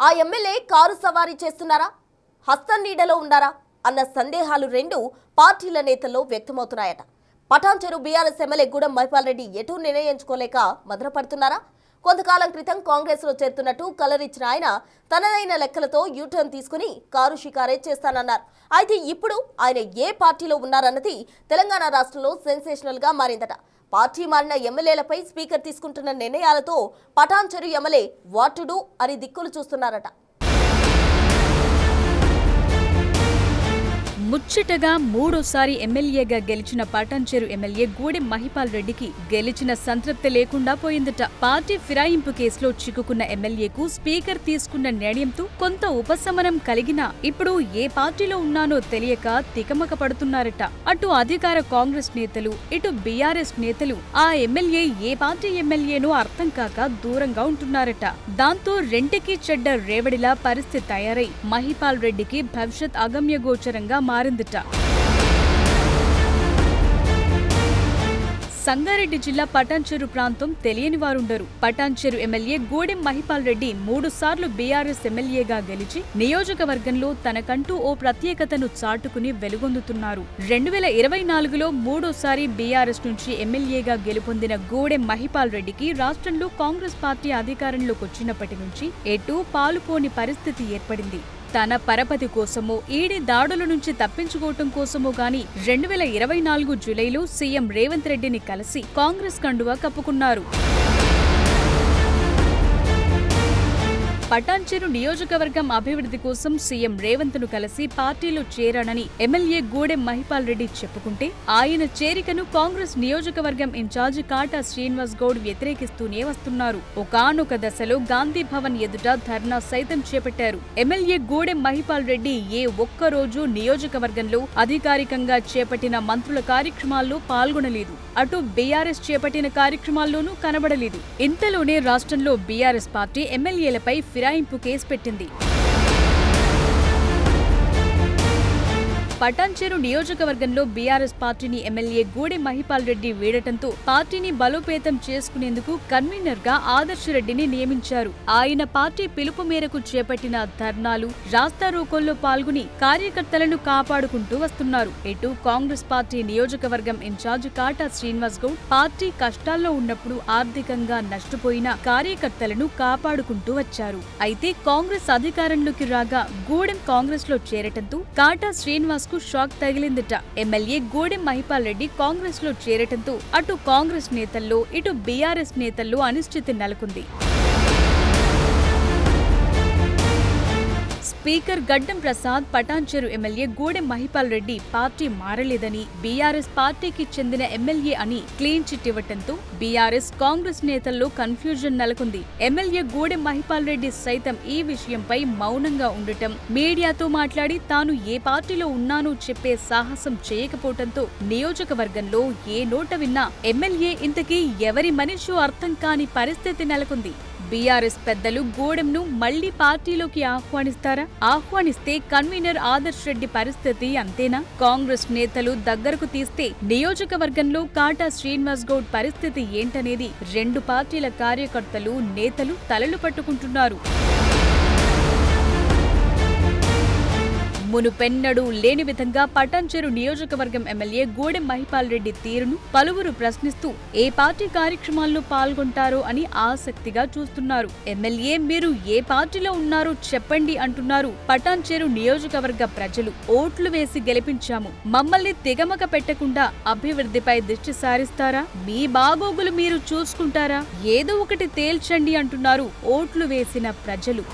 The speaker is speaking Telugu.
ఆ ఎమ్మెల్యే కారు సవారీ చేస్తున్నారా, హస్తం నీడలో ఉన్నారా అన్న సందేహాలు రెండు పార్టీల నేతల్లో వ్యక్తమవుతున్నాయట. పటాన్చెరు బీఆర్ఎస్ ఎమ్మెల్యే గూడెం మహిపాల్ రెడ్డి ఎటూ నిర్ణయించుకోలేక మదనపడుతున్నారా? కొంతకాలం క్రితం కాంగ్రెస్ లో చేరుతున్నట్టు కలరిచ్చిన ఆయన తనదైన లెక్కలతో యూటర్న్ తీసుకుని కారు షికారే చేస్తానన్నారు. అయితే ఇప్పుడు ఆయన ఏ పార్టీలో ఉన్నారన్నది తెలంగాణ రాష్ట్రంలో సెన్సేషనల్ గా మారిందట. పార్టీ మారిన ఎమ్మెల్యేలపై స్పీకర్ తీసుకుంటున్న నిర్ణయాలతో Patancheru MLA what to do అని దిక్కులు చూస్తున్నారట. ముచ్చటగా మూడోసారి ఎమ్మెల్యేగా గెలిచిన పటాన్చెరు ఎమ్మెల్యే గూడెం మహిపాల్ రెడ్డికి గెలిచిన సంతృప్తి లేకుండా పోయిందట. పార్టీ ఫిరాయింపు కేసులో చిక్కుకున్న ఎమ్మెల్యేకు స్పీకర్ తీసుకున్న నిర్ణయంతో కొంత ఉపశమనం కలిగినా ఇప్పుడు ఏ పార్టీలో ఉన్నానో తెలియక తికమక పడుతున్నారట. అటు అధికార కాంగ్రెస్ నేతలు, ఇటు బీఆర్ఎస్ నేతలు ఆ ఎమ్మెల్యే ఏ పార్టీ ఎమ్మెల్యేనో అర్థం కాక దూరంగా ఉంటున్నారట. దాంతో రెంటికి చెడ్డ రేవడిలా పరిస్థితి తయారై మహిపాల్ రెడ్డికి భవిష్యత్ అగమ్యగోచరంగా మారిందట. సంగారెడ్డి జిల్లా పటాన్చెరు ప్రాంతం తెలియని వారుండరు. పటాన్చెరు ఎమ్మెల్యే గూడెం మహిపాల్ రెడ్డి 3 సార్లు బీఆర్ఎస్ ఎమ్మెల్యేగా గెలిచి నియోజకవర్గంలో తనకంటూ ఓ ప్రత్యేకతను చాటుకుని వెలుగొందుతున్నారు. 2024లో మూడోసారి బీఆర్ఎస్ నుంచి ఎమ్మెల్యేగా గెలుపొందిన గూడెం మహిపాల్ రెడ్డికి రాష్ట్రంలో కాంగ్రెస్ పార్టీ అధికారంలోకొచ్చినప్పటి నుంచి ఎటూ పాలుపోని పరిస్థితి ఏర్పడింది. తన పరపతి కోసమో, ఈడీ దాడుల నుంచి తప్పించుకోవటం కోసమో గాని 2024 జూలైలో సీఎం రేవంత్ రెడ్డిని కలిసి కాంగ్రెస్ కండువా కప్పుకున్నారు. పటాన్చెరు నియోజకవర్గం అభివృద్ధి కోసం సీఎం రేవంత్ ను కలిసి పార్టీలో చేరానని ఎమ్మెల్యే గూడెం మహిపాల్ రెడ్డి చెప్పుకుంటే ఆయన చేరికను కాంగ్రెస్ నియోజకవర్గం ఇన్ఛార్జి కాటా శ్రీనివాస్ గౌడ్ వ్యతిరేకిస్తూనే వస్తున్నారు. ఒకానొక దశలో గాంధీ భవన్ ఎదుట ధర్నా సైతం చేపట్టారు. ఎమ్మెల్యే గూడెం మహిపాల్ రెడ్డి ఏ ఒక్కరోజు నియోజకవర్గంలో అధికారికంగా చేపట్టిన మంత్రుల కార్యక్రమాల్లో పాల్గొనలేదు. అటు బీఆర్ఎస్ చేపట్టిన కార్యక్రమాల్లోనూ కనబడలేదు. ఇంతలోనే రాష్ట్రంలో బీఆర్ఎస్ పార్టీ ఎమ్మెల్యేలపై ఫిరాయింపు కేసు పెట్టింది. పటాన్చెరు నియోజకవర్గంలో బీఆర్ఎస్ పార్టీని ఎమ్మెల్యే గూడెం మహిపాల్ రెడ్డి వీడటంతో పార్టీని బలోపేతం చేసుకునేందుకు కన్వీనర్ గా ఆదర్శ్ రెడ్డిని నియమించారు. ఆయన పార్టీ పిలుపు మేరకు చేపట్టిన ధర్నాలు, రాస్తారోకోల్లో పాల్గొని కార్యకర్తలను కాపాడుకుంటూ వస్తున్నారు. ఇటు కాంగ్రెస్ పార్టీ నియోజకవర్గం ఇన్ఛార్జ్ కాటా శ్రీనివాస్ గౌడ్ పార్టీ కష్టాల్లో ఉన్నప్పుడు ఆర్థికంగా నష్టపోయిన కార్యకర్తలను కాపాడుకుంటూ వచ్చారు. అయితే కాంగ్రెస్ అధికారంలోకి రాగా గూడెం కాంగ్రెస్ లో చేరటంతో కాటా శ్రీనివాస్ షాక్ తగిలిందట. ఎమ్మెల్యే గూడెం మహిపాల్ రెడ్డి కాంగ్రెస్ లో చేరటంతో అటు కాంగ్రెస్ నేతల్లో, ఇటు బీఆర్ఎస్ నేతల్లో అనిశ్చితి నెలకొంది. Speaker Gaddam Prasad Patancheru MLA Gudem Mahipal Reddy party మారలేదని, బీఆర్ఎస్ పార్టీకి చెందిన ఎమ్మెల్యే అని క్లీన్ చిట్ ఇవ్వటంతో బీఆర్ఎస్ కాంగ్రెస్ నేతల్లో కన్ఫ్యూజన్ నెలకొంది. ఎమ్మెల్యే గూడెం మహిపాల్ రెడ్డి సైతం ఈ విషయంపై మౌనంగా ఉండటం, మీడియాతో మాట్లాడి తాను ఏ పార్టీలో ఉన్నానో చెప్పే సాహసం చేయకపోవటంతో నియోజకవర్గంలో ఏ నోట విన్నా ఎమ్మెల్యే ఇంతకీ ఎవరి మనిషో అర్థం కాని పరిస్థితి నెలకొంది. బీఆర్ఎస్ పెద్దలు గూడెంను మళ్లీ పార్టీలోకి ఆహ్వానిస్తారా? ఆహ్వానిస్తే కన్వీనర్ ఆదర్శ్ రెడ్డి పరిస్థితి అంతేనా? కాంగ్రెస్ నేతలు దగ్గరకు తీస్తే నియోజకవర్గంలో కాటా శ్రీనివాస్ గౌడ్ పరిస్థితి ఏంటనేది రెండు పార్టీల కార్యకర్తలు, నేతలు తలలు పట్టుకుంటున్నారు. మునుపెన్నడూ లేని విధంగా పటాన్చెరు నియోజకవర్గం ఎమ్మెల్యే గూడెం మహిపాల్ రెడ్డి తీరును పలువురు ప్రశ్నిస్తూ ఏ పార్టీ కార్యక్రమాల్లో పాల్గొంటారో అని ఆసక్తిగా చూస్తున్నారు. ఎమ్మెల్యే మీరు ఏ పార్టీలో ఉన్నారో చెప్పండి అంటున్నారు పటాన్చెరు నియోజకవర్గ ప్రజలు. ఓట్లు వేసి గెలిపించాము, మమ్మల్ని తిగమక పెట్టకుండా అభివృద్ధిపై దృష్టి సారిస్తారా? మీ బాగోగులు మీరు చూసుకుంటారా? ఏదో ఒకటి తేల్చండి అంటున్నారు ఓట్లు వేసిన ప్రజలు.